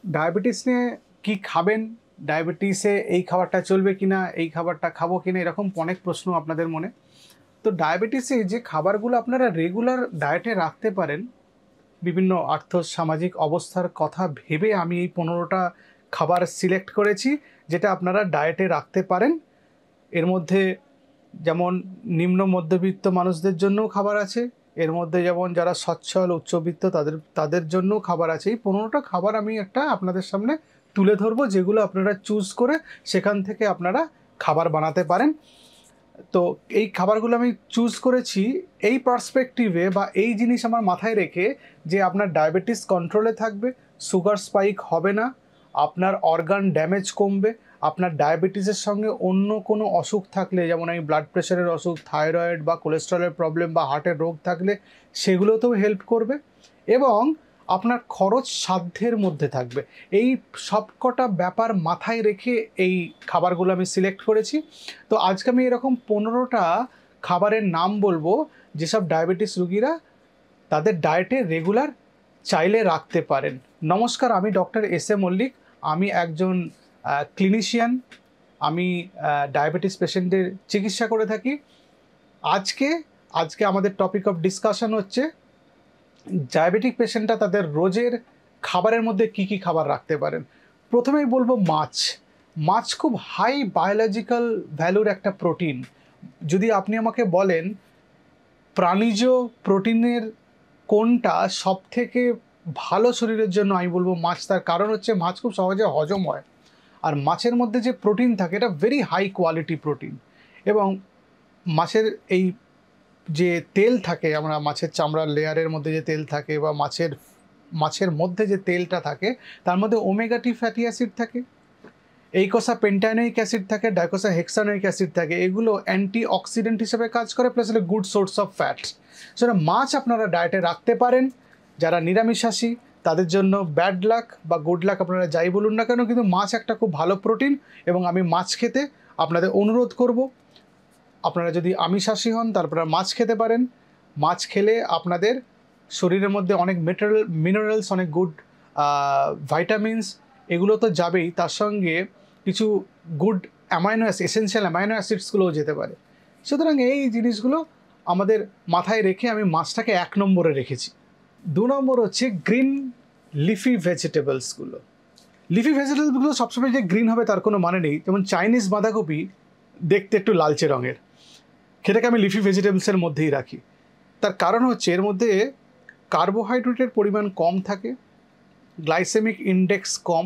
Diabetes নিয়ে কি খাবেন, ডায়াবেটিসে এই খাবারটা চলবে কিনা, এই খাবারটা খাবো কিনা, এরকম অনেক প্রশ্ন আপনাদের মনে। তো ডায়াবেটিসে যে খাবারগুলো আপনারা রেগুলার ডায়েটে রাখতে পারেন, বিভিন্ন আর্থ সামাজিক অবস্থার কথা ভেবে আমি এই 15টা খাবার সিলেক্ট করেছি যেটা আপনারা ডায়েটে রাখতে পারেন। এর মধ্যে যেমন নিম্ন মধ্যবিত্ত মানুষদের জন্যও খাবার আছে, এর মধ্যে যেমন যারা সচ্ছল উচ্চবিত্ত তাদের জন্যও খাবার আছে। এই 15টা খাবার আমি আপনাদের সামনে তুলে ধরবো, যেগুলো আপনারা চুজ করে সেখান থেকে আপনারা খাবার বানাতে পারেন। তো এই খাবারগুলো আমি চুজ করেছি এই পার্সপেক্টিভে বা এই জিনিস আমার মাথায় রেখে যে আপনার ডায়াবেটিস কন্ট্রোলে থাকবে, সুগার স্পাইক হবে না, আপনার অর্গান ড্যামেজ কমবে, আপনার ডায়াবেটিসের সঙ্গে অন্য কোনো অসুখ থাকলে, যেমন এই ব্লাড প্রেশারের অসুখ, থাইরয়েড বা কোলেস্টেরলের প্রবলেম বা হার্টের রোগ থাকলে সেগুলোতেও হেল্প করবে, এবং আপনার খরচ সাধ্যের মধ্যে থাকবে। এই সবকটা ব্যাপার মাথায় রেখে এই খাবারগুলো আমি সিলেক্ট করেছি। তো আজকে আমি এরকম 15টা খাবারের নাম বলবো যেসব ডায়াবেটিস রুগীরা তাদের ডায়েটে রেগুলার চাইলে রাখতে পারেন। নমস্কার, আমি ডক্টর এস এ মল্লিক। আমি একজন ক্লিনিশিয়ান। আমি ডায়াবেটিস পেশেন্টদের চিকিৎসা করে থাকি। আজকে আমাদের টপিক অফ ডিসকাশন হচ্ছে ডায়াবেটিক পেশেন্টরা তাদের রোজের খাবারের মধ্যে কি কি খাবার রাখতে পারেন। প্রথমেই বলবো মাছ। মাছ খুব হাই বায়োলজিক্যাল ভ্যালুর একটা প্রোটিন। যদি আপনি আমাকে বলেন প্রাণীজ প্রোটিনের কোনটা সব থেকে ভালো শরীরের জন্য, আমি বলবো মাছ। তার কারণ হচ্ছে মাছ খুব সহজে হজম হয়, আর মাছের মধ্যে যে প্রোটিন থাকে এটা ভেরি হাই কোয়ালিটি প্রোটিন। এবং মাছের এই যে তেল থাকে, আমরা মাছের চামড়ার লেয়ারের মধ্যে যে তেল থাকে বা মাছের মধ্যে যে তেলটা থাকে তার মধ্যে ওমেগা টি ফ্যাটি অ্যাসিড থাকে, এইকোসা পেন্টানোয়িক অ্যাসিড থাকে, ডাইকোসা হেক্সানোয়িক অ্যাসিড থাকে। এগুলো অ্যান্টি অক্সিডেন্ট হিসেবে কাজ করে, প্লাস এটা গুড সোর্স অফ ফ্যাট। সেটা মাছ আপনারা ডায়েটে রাখতে পারেন। যারা নিরামিষাশী তাদের জন্য ব্যাড লাক বা গুড লাক আপনারা যাই বলুন না কেন, কিন্তু মাছ একটা খুব ভালো প্রোটিন এবং আমি মাছ খেতে আপনাদের অনুরোধ করব। আপনারা যদি আমিষাশী হন তারপরে মাছ খেতে পারেন। মাছ খেলে আপনাদের শরীরের মধ্যে অনেক মিনারেলস, অনেক গুড ভাইটামিনস, এগুলো তো যাবেই, তার সঙ্গে কিছু গুড এসেনশিয়াল অ্যামাইনো অ্যাসিডসগুলোও যেতে পারে। সুতরাং এই জিনিসগুলো আমাদের মাথায় রেখে আমি মাছটাকে 1 নম্বরে রেখেছি। 2 নম্বর হচ্ছে গ্রিন লিফি ভেজিটেবলসগুলো। লিফি ভেজিটেবলসগুলো সবসময় যে গ্রিন হবে তার কোনো মানে নেই। যেমন চাইনিজ বাঁধাকপি দেখতে একটু লালচে রঙের, সেটাকে আমি লিফি ভেজিটেবলসের মধ্যেই রাখি। তার কারণ হচ্ছে এর মধ্যে কার্বোহাইড্রেটের পরিমাণ কম থাকে, গ্লাইসেমিক ইন্ডেক্স কম,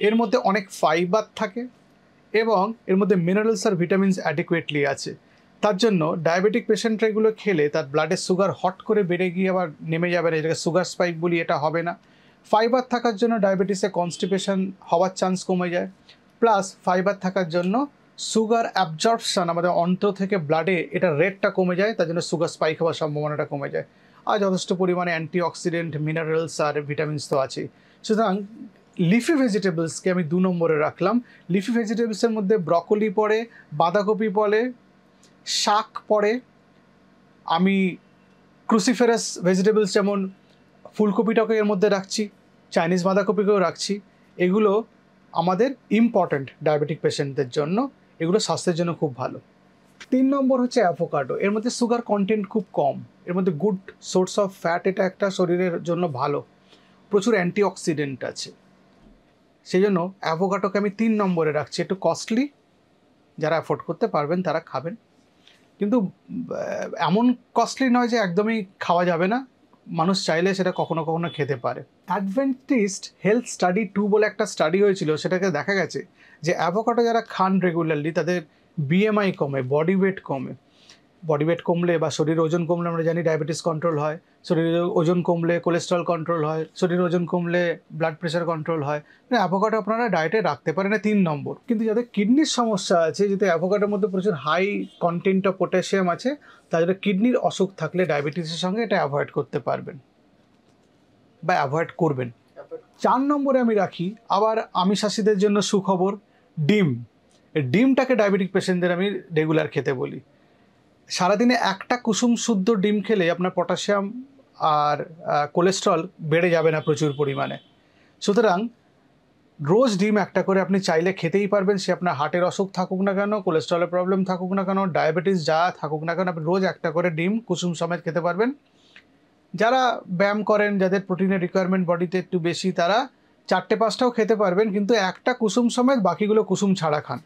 এর মধ্যে অনেক ফাইবার থাকে এবং এর মধ্যে মিনারেলস আর ভিটামিনস অ্যাডিকুয়েটলি আছে। তার জন্য ডায়াবেটিক পেশেন্টরা এগুলো খেলে তার ব্লাডের সুগার হট করে বেড়ে গিয়ে আবার নেমে যাবে না, এটাকে সুগার স্পাইক বলি, এটা হবে না। ফাইবার থাকার জন্য ডায়াবেটিসে কনস্টিপেশন হওয়ার চান্স কমে যায়, প্লাস ফাইবার থাকার জন্য সুগার অ্যাবজর্পশন আমাদের অন্ত্র থেকে ব্লাডে এটা রেটটা কমে যায়, তার জন্য সুগার স্পাইক হওয়ার সম্ভাবনাটা কমে যায়। আর যথেষ্ট পরিমাণে অ্যান্টিঅক্সিডেন্ট, মিনারেলস আর ভিটামিনস তো আছেই। সুতরাং লিফি ভেজিটেবলসকে আমি 2 নম্বরে রাখলাম। লিফি ভেজিটেবলসের মধ্যে ব্রকলি পড়ে, বাঁধাকপি পড়ে, শাক পড়ে, আমি ক্রুসিফেরাস ভেজিটেবলস যেমন ফুলকপিটাকে এর মধ্যে রাখছি, চাইনিজ বাঁধাকপিকেও রাখছি। এগুলো আমাদের ইম্পর্ট্যান্ট ডায়াবেটিক পেশেন্টদের জন্য, এগুলো স্বাস্থ্যের জন্য খুব ভালো। 3 নম্বর হচ্ছে অ্যাভোকাডো। এর মধ্যে সুগার কন্টেন্ট খুব কম, এর মধ্যে গুড সোর্স অফ ফ্যাট, এটা একটা শরীরের জন্য ভালো, প্রচুর অ্যান্টিঅক্সিডেন্ট আছে। সেই জন্য অ্যাভোকাডোকে আমি 3 নম্বরে রাখছি। একটু কস্টলি, যারা অ্যাফোর্ড করতে পারবেন তারা খাবেন, কিন্তু এমন কস্টলি নয় যে একদমই খাওয়া যাবে না। মানুষ চাইলে সেটা কখনো কখনো খেতে পারে। অ্যাডভেন্টিস্ট হেলথ স্টাডি 2 বলে একটা স্টাডি হয়েছিল, সেটাকে দেখা গেছে যে অ্যাভোকাডো যারা খান রেগুলারলি তাদের বিএমআই কমে, বডি ওয়েট কমে। বডি ওয়েট কমলে বা শরীর ওজন কমলে আমরা জানি ডায়াবেটিস কন্ট্রোল হয়, শরীরের ওজন কমলে কোলেস্ট্রল কন্ট্রোল হয়, শরীরের ওজন কমলে ব্লাড প্রেশার কন্ট্রোল হয়। অ্যাভোকাডো আপনারা ডায়েটে রাখতে পারেন 3 নম্বর। কিন্তু যাদের কিডনির সমস্যা আছে, যেহেতু অ্যাভোকাডোর মধ্যে প্রচুর হাই কন্টেন্ট অফ পটাশিয়াম আছে, তাদের কিডনির অসুখ থাকলে ডায়াবেটিসের সঙ্গে এটা অ্যাভয়েড করতে পারবেন বা অ্যাভয়েড করবেন। 4 নম্বরে আমি রাখি আবার আমিষাশীদের জন্য সুখবর, ডিম। ডিমটাকে ডায়াবেটিক পেশেন্টদের আমি রেগুলার খেতে বলি। সারাদিনে একটা কুসুম শুদ্ধ ডিম খেলে আপনার পটাশিয়াম আর কোলেস্ট্রল বেড়ে যাবে না প্রচুর পরিমাণে। সুতরাং রোজ ডিম একটা করে আপনি চাইলে খেতেই পারবেন, সে আপনার হার্টের অসুখ থাকুক না কেন, কোলেস্ট্রলের প্রবলেম থাকুক না কেন, ডায়াবেটিস যা থাকুক না কেন, আপনি রোজ একটা করে ডিম কুসুম সমেত খেতে পারবেন। যারা ব্যায়াম করেন, যাদের প্রোটিনের রিকোয়ারমেন্ট বডিতে একটু বেশি, তারা 4-5টাও খেতে পারবেন, কিন্তু একটা কুসুম সমেত, বাকিগুলো কুসুম ছাড়া খান।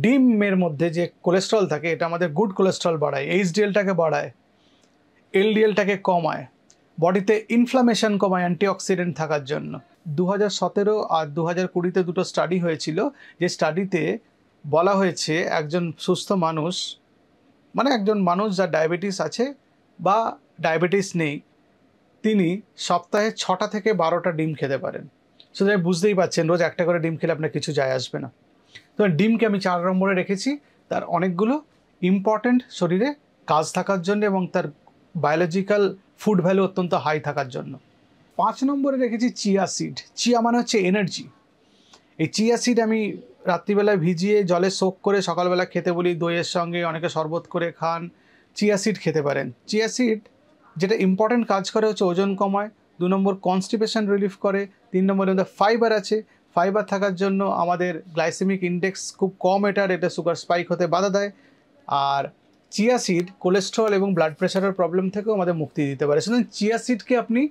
ডিমের মধ্যে যে কোলেস্ট্রল থাকে এটা আমাদের গুড কোলেস্ট্রল বাড়ায়, এইচডিএলটাকে বাড়ায়, এলডিএলটাকে কমায়, বডিতে ইনফ্লামেশন কমায় অ্যান্টিঅক্সিডেন্ট থাকার জন্য। 2017 আর 2020-তে দুটো স্টাডি হয়েছিল, যে স্টাডিতে বলা হয়েছে একজন সুস্থ মানুষ, মানে একজন মানুষ যার ডায়াবেটিস আছে বা ডায়াবেটিস নেই, তিনি সপ্তাহে 6টা থেকে 12টা ডিম খেতে পারেন। সুতরাং বুঝতেই পারছেন রোজ একটা করে ডিম খেলে আপনার কিছু যায় আসবে না। তো ডিমকে আমি 4 নম্বরে রেখেছি, তার অনেকগুলো ইম্পর্ট্যান্ট শরীরে কাজ থাকার জন্য এবং তার বায়োলজিক্যাল ফুড ভ্যালু অত্যন্ত হাই থাকার জন্য। 5 নম্বরে রেখেছি চিয়া সিড। চিয়া মানে হচ্ছে এনার্জি। এই চিয়া সিড আমি রাত্রিবেলায় ভিজিয়ে জলে সোক করে সকালবেলা খেতে বলি, দইয়ের সঙ্গে, অনেকে শরবত করে খান। চিয়া সিড খেতে পারেন। চিয়া সিড যেটা ইম্পর্ট্যান্ট কাজ করে হচ্ছে ওজন কমায়, 2 নম্বর কনস্টিপেশন রিলিফ করে, 3 নম্বরের মধ্যে ফাইবার আছে, ফাইবার থাকার জন্য আমাদের গ্লাইসেমিক ইন্ডেক্স খুব কম, এটা সুগার স্পাইক হতে বাধা দেয়। আর চিয়া সিড কোলেস্ট্রল এবং ব্লাড প্রেশারের প্রবলেম থেকেও আমাদের মুক্তি দিতে পারে। সুতরাং চিয়া সিডকে আপনি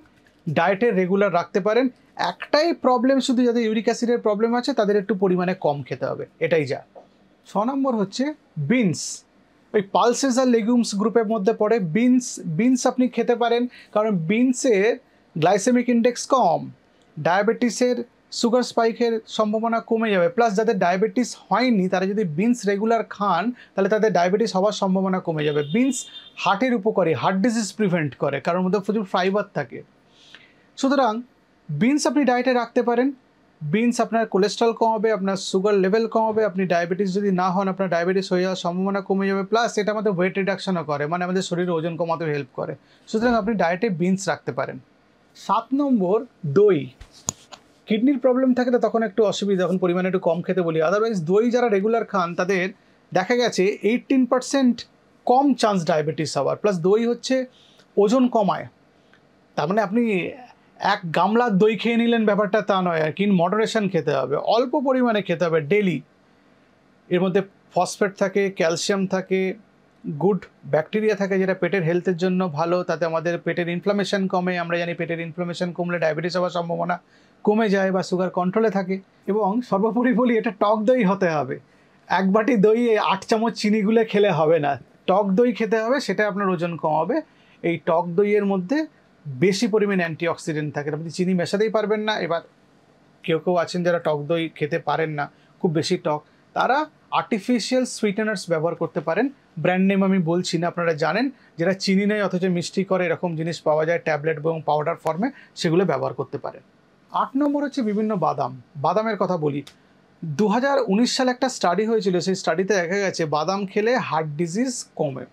ডায়েটে রেগুলার রাখতে পারেন। একটাই প্রবলেম শুধু, যাদের ইউরিক অ্যাসিডের প্রবলেম আছে তাদের একটু পরিমাণে কম খেতে হবে, এটাই যা। 6 নম্বর হচ্ছে বিনস। ওই পালসেস আর লেগুমস গ্রুপের মধ্যে পড়ে বিনস আপনি খেতে পারেন, কারণ বিনসের গ্লাইসেমিক ইন্ডেক্স কম, ডায়াবেটিসের সুগার স্পাইকের সম্ভাবনা কমে যাবে, প্লাস যাদের ডায়াবেটিস হয়নি তারা যদি বিনস রেগুলার খান তাহলে তাদের ডায়াবেটিস হওয়ার সম্ভাবনা কমে যাবে। বিনস হার্টের উপকারী, হার্ট ডিজিজ প্রিভেন্ট করে, কারণ মধ্যে প্রচুর ফাইবার থাকে। সুতরাং বিনস আপনি ডায়েটে রাখতে পারেন। বিনস আপনার কোলেস্ট্রল কমাবে, আপনার সুগার লেভেল কমাবে, আপনি ডায়াবেটিস যদি না হন আপনার ডায়াবেটিস হয়ে যাওয়ার সম্ভাবনা কমে যাবে, প্লাস এটা আমাদের ওয়েট রিডাকশনও করে, মানে আমাদের শরীরে ওজন কমাতে হেল্প করে। সুতরাং আপনি ডায়েটে বিনস রাখতে পারেন। 7 নম্বর দই। কিডনির প্রবলেম থাকলে তখন একটু অসুবিধা, তখন পরিমাণে একটু কম খেতে বলি। আদারওয়াইজ দই যারা রেগুলার খান তাদের দেখা গেছে 18% কম চান্স ডায়াবেটিস হওয়ার, প্লাস দই হচ্ছে ওজন কমায়। তার মানে আপনি এক গামলা দই খেয়ে নিলেন ব্যাপারটা তা নয়, আর কি মডারেশন খেতে হবে, অল্প পরিমাণে খেতে হবে ডেলি। এর মধ্যে ফসফেট থাকে, ক্যালসিয়াম থাকে, গুড ব্যাকটেরিয়া থাকে যেটা পেটের হেলথের জন্য ভালো, তাতে আমাদের পেটের ইনফ্লামেশন কমে। আমরা জানি পেটের ইনফ্লামেশন কমলে ডায়াবেটিস হওয়ার সম্ভাবনা কমে যায় বা সুগার কন্ট্রোলে থাকে। এবং সর্বোপরি বলি, এটা টক দই হতে হবে। 1 বাটি দই 8 চামচ চিনি গুলে খেলে হবে না, টক দই খেতে হবে, সেটা আপনার ওজন কমাবে। এই টক দইয়ের মধ্যে বেশি পরিমাণে অ্যান্টিঅক্সিডেন্ট থাকে, আপনি চিনি মেশাতেই পারবেন না। এবার কেউ আছেন যারা টক দই খেতে পারেন না, খুব বেশি টক, তারা আর্টিফিশিয়াল সুইটেনার্স ব্যবহার করতে পারেন। ব্র্যান্ড নেম আমি বলছি না, আপনারা জানেন, যেটা চিনি নেই অথচ মিষ্টি করে, এরকম জিনিস পাওয়া যায় ট্যাবলেট এবং পাউডার ফর্মে, সেগুলো ব্যবহার করতে পারেন। 8 নম্বর হচ্ছে বিভিন্ন বাদাম। বাদামের কথা বলি, 2019 সালে একটা স্টাডি হয়েছিল, সেই স্টাডিতে দেখা গেছে বাদাম খেলে হার্ট ডিজিজ কমে।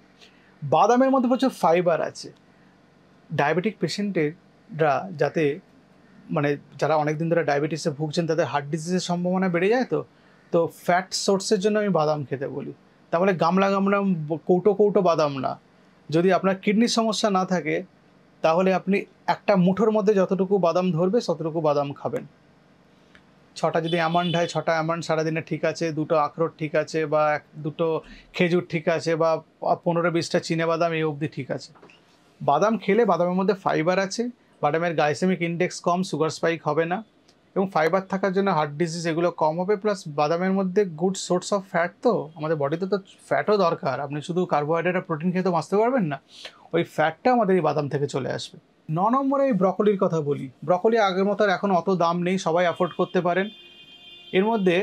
বাদামের মধ্যে প্রচুর ফাইবার আছে। ডায়াবেটিক পেশেন্টেররা যাতে, মানে যারা অনেক দিন ধরে ডায়াবেটিসে ভুগছেন তাদের হার্ট ডিজিজের সম্ভাবনা বেড়ে যায়, তো ফ্যাট সোর্সের জন্য আমি বাদাম খেতে বলি। তাহলে গামলা কৌটো বাদাম না। যদি আপনার কিডনির সমস্যা না থাকে তাহলে আপনি একটা মুঠোর মধ্যে যতটুকু বাদাম ধরবে ততটুকু বাদাম খাবেন। 6টা যদি অ্যামান্ড হয়, 6টা অ্যামান্ড সারাদিনে ঠিক আছে, 2টো আখরোট ঠিক আছে, বা 2টো খেজুর ঠিক আছে, বা 15-20টা চিনে বাদাম, এই অবধি ঠিক আছে। বাদাম খেলে বাদামের মধ্যে ফাইবার আছে, বাদামের গ্লাইসেমিক ইন্ডেক্স কম, সুগার স্পাইক হবে না, এবং ফাইবার থাকার জন্য হার্ট ডিজিজ এগুলো কম হবে। প্লাস বাদামের মধ্যে গুড সোর্স অফ ফ্যাট, তো আমাদের বডিতে তো ফ্যাটও দরকার, আপনি শুধু কার্বোহাইড্রেট আর প্রোটিন খেয়ে তো বাঁচতে পারবেন না, ওই ফ্যাটটা আমাদের এই বাদাম থেকে চলে আসবে। 9 নম্বরে এই ব্রকলির কথা বলি। ব্রকলি আগের মতো আর এখন অত দাম নেই, সবাই অ্যাফোর্ড করতে পারেন। এর মধ্যে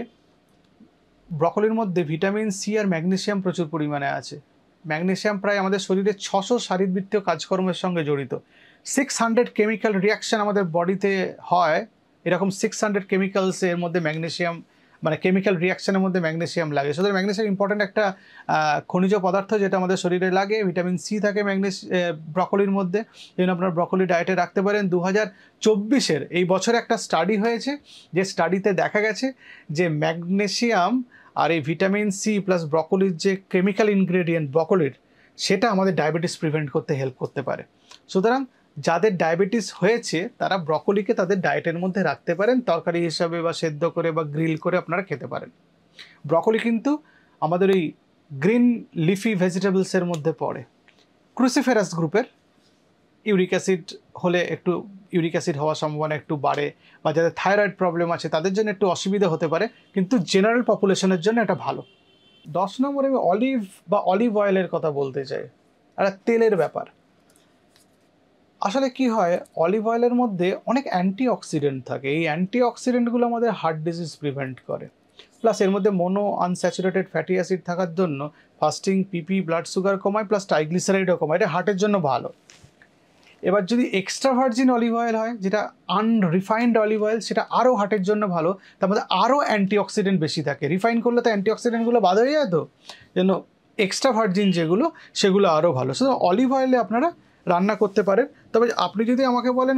ব্রকলির মধ্যে ভিটামিন সি আর ম্যাগনেসিয়াম প্রচুর পরিমাণে আছে। ম্যাগনেসিয়াম প্রায় আমাদের শরীরে 600 শারীরবৃত্তীয় কাজকর্মের সঙ্গে জড়িত। 600 কেমিক্যাল রিয়াকশান আমাদের বডিতে হয়, এরকম 600 কেমিক্যালস এর মধ্যে ম্যাগনেসিয়াম, মানে কেমিক্যাল রিয়াকশানের মধ্যে ম্যাগনেসিয়াম লাগে। সুতরাং ম্যাগনেসিয়াম ইম্পর্ট্যান্ট একটা খনিজ পদার্থ যেটা আমাদের শরীরে লাগে। ভিটামিন সি থাকে ব্রকলির মধ্যে, এই জন্য আপনার ব্রকলি ডায়েটে রাখতে পারেন। 2024-এর এই বছরে একটা স্টাডি হয়েছে, যে স্টাডিতে দেখা গেছে যে ম্যাগনেসিয়াম আর এই ভিটামিন সি প্লাস ব্রকলির যে কেমিক্যাল ইনগ্রেডিয়েন্ট ব্রকলির, সেটা আমাদের ডায়াবেটিস প্রিভেন্ট করতে হেল্প করতে পারে। সুতরাং যাদের ডায়াবেটিস হয়েছে তারা ব্রকলিকে তাদের ডায়েটের মধ্যে রাখতে পারেন, তরকারি হিসাবে বা সেদ্ধ করে বা গ্রিল করে আপনারা খেতে পারেন। ব্রকলি কিন্তু আমাদের ওই গ্রিন লিফি ভেজিটেবলসের মধ্যে পড়ে। ক্রুসিফেরাস গ্রুপের ইউরিক অ্যাসিড হলে একটু ইউরিক অ্যাসিড হওয়ার সম্ভাবনা একটু বাড়ে, বা যাদের থাইরয়েড প্রবলেম আছে তাদের জন্য একটু অসুবিধা হতে পারে, কিন্তু জেনারেল পপুলেশনের জন্য এটা ভালো। 10 নম্বরে আমি অলিভ বা অলিভ অয়েলের কথা বলতে চাই, একটা তেলের ব্যাপার। আসলে কি হয়, অলিভ অয়েলের মধ্যে অনেক অ্যান্টিঅক্সিডেন্ট থাকে। এই অ্যান্টিঅক্সিডেন্টগুলো আমাদের হার্ট ডিজিজ প্রিভেন্ট করে, প্লাস এর মধ্যে মোনো আনস্যাচুরেটেড ফ্যাটি অ্যাসিড থাকার জন্য ফাস্টিং, পিপি, ব্লাড সুগার কমায়, প্লাস ট্রাইগ্লিসারাইডও কমায়। এটা হার্টের জন্য ভালো। এবার যদি এক্সট্রা ভার্জিন অলিভ অয়েল হয়, যেটা আনরিফাইন্ড অলিভ অয়েল, সেটা আরও হার্টের জন্য ভালো, তার মধ্যে আরও অ্যান্টিঅক্সিডেন্ট বেশি থাকে। রিফাইন করলে তো অ্যান্টিঅক্সিডেন্টগুলো বাদ হয়ে যায়, তো জন্য এক্সট্রা ভার্জিন যেগুলো সেগুলো আরও ভালো। সুতরাং অলিভ অয়েলে আপনারা রান্না করতে পারেন। তবে আপনি যদি আমাকে বলেন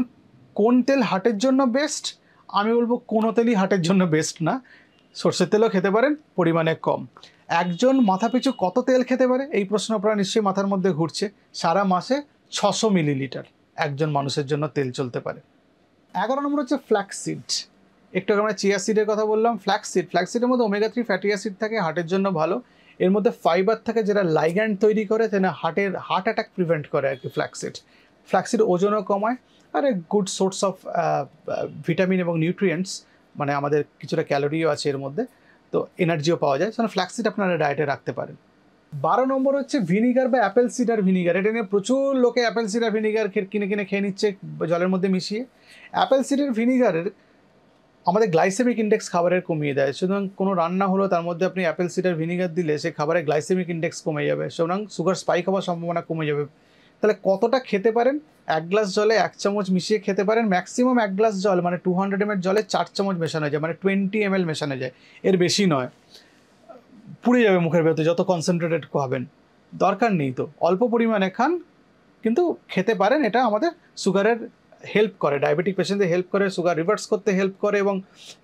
কোন তেল হার্টের জন্য বেস্ট, আমি বলবো কোনো তেলই হার্টের জন্য বেস্ট না। সর্ষের তেলও খেতে পারেন, পরিমাণে কম। একজন মাথাপিছু কত তেল খেতে পারে, এই প্রশ্ন আপনারা নিশ্চয়ই মাথার মধ্যে ঘুরছে। সারা মাসে 600 মিলিলিটার একজন মানুষের জন্য তেল চলতে পারে। 11 নম্বর হচ্ছে ফ্ল্যাক্সিড। একটু আগে আমরা চিয়া সিডের কথা বললাম। ফ্ল্যাক্সিডের মধ্যে ওমেগা 3 ফ্যাটি অ্যাসিড থাকে, হার্টের জন্য ভালো। এর মধ্যে ফাইবার থাকে যেটা লাইগ্যান্ড তৈরি করে, যেটা হার্ট অ্যাটাক প্রিভেন্ট করে আর কি। ফ্ল্যাক্সিড ওজনও কমায়, আর a good source of vitamin এবং নিউট্রিয়েন্টস, মানে আমাদের কিছুটা ক্যালোরিও আছে এর মধ্যে, তো এনার্জিও পাওয়া যায়। সেজন্য ফ্ল্যাক্সিড আপনারা ডায়েটে রাখতে পারেন। 12 নম্বর হচ্ছে ভিনিগার বা অ্যাপেল সিডার ভিনিগার। এটা নিয়ে প্রচুর লোকে অ্যাপেল সিডার ভিনিগার কিনে খেয়ে নিচ্ছে জলের মধ্যে মিশিয়ে। অ্যাপেল সিডার ভিনিগারের আমাদের গ্লাইসেমিক ইন্ডেক্স খাবারের কমিয়ে দেয়। সুতরাং কোনো রান্না হলো তার মধ্যে আপনি অ্যাপেল সিডার ভিনিগার দিলে সে খাবারের গ্লাইসেমিক ইন্ডেক্স কমে যাবে, সুতরাং সুগার স্পাইক হওয়ার সম্ভাবনা কমে যাবে। তাহলে কতটা খেতে পারেন? 1 গ্লাস জলে 1 চামচ মিশিয়ে খেতে পারেন। ম্যাক্সিমাম 1 গ্লাস জল মানে 200 ml জলে 4 চামচ মেশানো যায়, মানে 20 ml মেশানো যায়, এর বেশি নয়। পুড়ে যাবে মুখের ভেতরে যত কনসেন্ট্রেটেড খাবেন, দরকার নেই। তো অল্প পরিমাণে খান, কিন্তু খেতে পারেন। এটা আমাদের সুগারের হেল্প করে, ডায়াবেটিক পেশেন্টদের হেল্প করে, সুগার রিভার্স করতে হেল্প করে এবং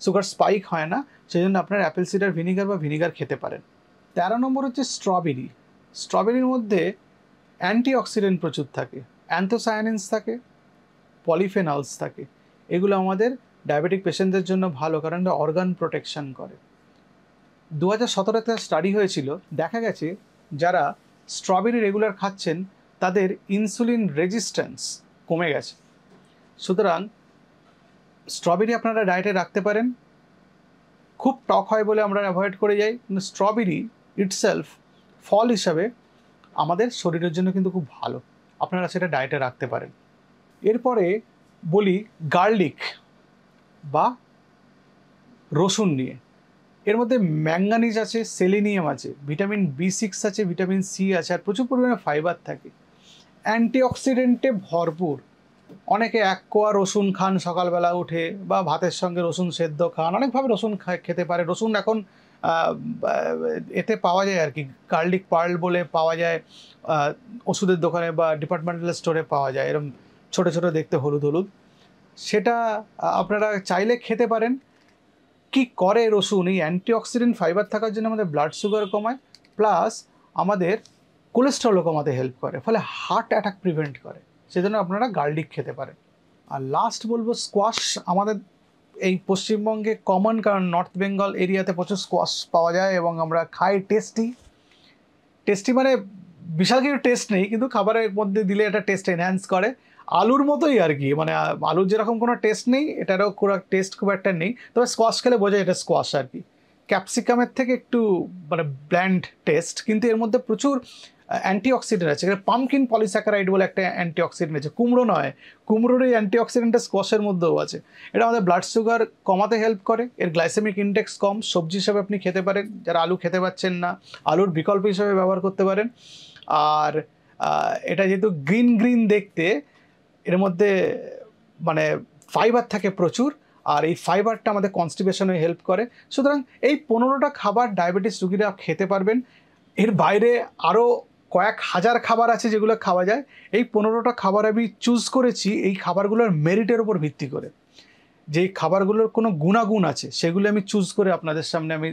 সুগার স্পাইক হয় না। সেই জন্য আপনার অ্যাপেল সিডার ভিনিগার বা ভিনিগার খেতে পারেন। 13 নম্বর হচ্ছে স্ট্রবেরি। স্ট্রবেরির মধ্যে অ্যান্টিঅক্সিডেন্ট প্রচুর থাকে, অ্যান্থোসায়ানিনস থাকে, পলিফেনলস থাকে। এগুলো আমাদের ডায়াবেটিক পেশেন্টদের জন্য ভালো, কারণ এটা অর্গান প্রোটেকশন করে। 2017-তে স্টাডি হয়েছিল, দেখা গেছে যারা স্ট্রবেরি রেগুলার খাচ্ছেন তাদের ইনসুলিন রেজিস্ট্যান্স কমে গেছে। সুতরাং স্ট্রবেরি আপনারা ডায়েটে রাখতে পারেন। খুব টক হয় বলে আমরা অ্যাভয়েড করে যাই, কিন্তু স্ট্রবেরি ইটসেলফ ফল হিসাবে আমাদের শরীরের জন্য কিন্তু খুব ভালো, আপনারা সেটা ডায়েটে রাখতে পারেন। এরপরে বলি গার্লিক বা রসুন নিয়ে। এর মধ্যে ম্যাঙ্গানিজ আছে, সেলেনিয়াম আছে, ভিটামিন B6 আছে, ভিটামিন সি আছে, আর প্রচুর পরিমাণে ফাইবার থাকে। অ্যান্টিঅক্সিডেন্টে ভরপুর। অনেকে 1 কোয়া রসুন খান সকালবেলা উঠে, বা ভাতের সঙ্গে রসুন সেদ্ধ খান, অনেকভাবে রসুন খেতে পারে। রসুন এখন এতে পাওয়া যায় আর কি, গার্লিক পার্ল বলে পাওয়া যায় ওষুধের দোকানে বা ডিপার্টমেন্টাল স্টোরে পাওয়া যায়, এরকম ছোটো ছোটো দেখতে হলুদ হলুদ। সেটা আপনারা চাইলে খেতে পারেন। কি করে রসুন, এই অ্যান্টিঅক্সিডেন্ট ফাইবার থাকার জন্য আমাদের ব্লাড সুগার কমায়, প্লাস আমাদের কোলেস্ট্রলও কমাতে হেল্প করে, ফলে হার্ট অ্যাটাক প্রিভেন্ট করে। সেজন্য আপনারা গার্লিক খেতে পারেন। আর লাস্ট বলবো স্কোয়াশ। আমাদের এই পশ্চিমবঙ্গে কমন, কারণ নর্থ বেঙ্গল এরিয়াতে প্রচুর স্কোয়াশ পাওয়া যায় এবং আমরা খাই। টেস্টি মানে বিশাল কিছু টেস্ট নেই, কিন্তু খাবারের মধ্যে দিলে এটা টেস্ট এনহ্যান্স করে। আলুর মতোই আর কি, মানে আলুর যেরকম কোনো টেস্ট নেই, এটারও টেস্ট খুব একটা নেই। তবে স্কোয়াশ খেলে বোঝা এটা স্কোয়াশ আর কি। ক্যাপসিকামের থেকে একটু মানে ব্ল্যান্ড টেস্ট, কিন্তু এর মধ্যে প্রচুর অ্যান্টিঅক্সিডেন্ট আছে। পামকিন পলিস্যাকারাইড বলে একটা অ্যান্টিঅক্সিডেন্ট আছে, কুমড়ো নয়, কুমড়োর এই অ্যান্টিঅক্সিডেন্টটা স্কোয়াশের মধ্যেও আছে। এটা আমাদের ব্লাড সুগার কমাতে হেল্প করে, এর গ্লাইসেমিক ইন্ডেক্স কম। সবজি হিসাবে আপনি খেতে পারেন, যারা আলু খেতে পাচ্ছেন না আলুর বিকল্প হিসাবে ব্যবহার করতে পারেন। আর এটা যেহেতু গ্রিন দেখতে, এর মধ্যে মানে ফাইবার থাকে প্রচুর, আর এই ফাইবারটা আমাদের কনস্টিপেশনে হেল্প করে। সুতরাং এই 15টা খাবার ডায়াবেটিস রোগীরা খেতে পারবেন। এর বাইরে আরও কয়েক হাজার খাবার আছে যেগুলো খাওয়া যায়। এই 15টা খাবার আমি চুজ করেছি এই খাবারগুলোর মেরিটের উপর ভিত্তি করে। যেই খাবারগুলোর কোনো গুণাগুণ আছে সেগুলো আমি চুজ করে আপনাদের সামনে আমি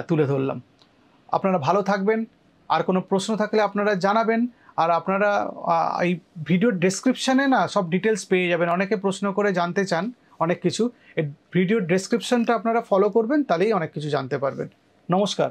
তুলে ধরলাম। আপনারা ভালো থাকবেন। আর কোনো প্রশ্ন থাকলে আপনারা জানাবেন। আর আপনারা এই ভিডিওর ডেসক্রিপশানে না সব ডিটেলস পেয়ে যাবেন। অনেকে প্রশ্ন করে জানতে চান অনেক কিছু, এই ভিডিওর ডেসক্রিপশানটা আপনারা ফলো করবেন, তাহলেই অনেক কিছু জানতে পারবেন। নমস্কার।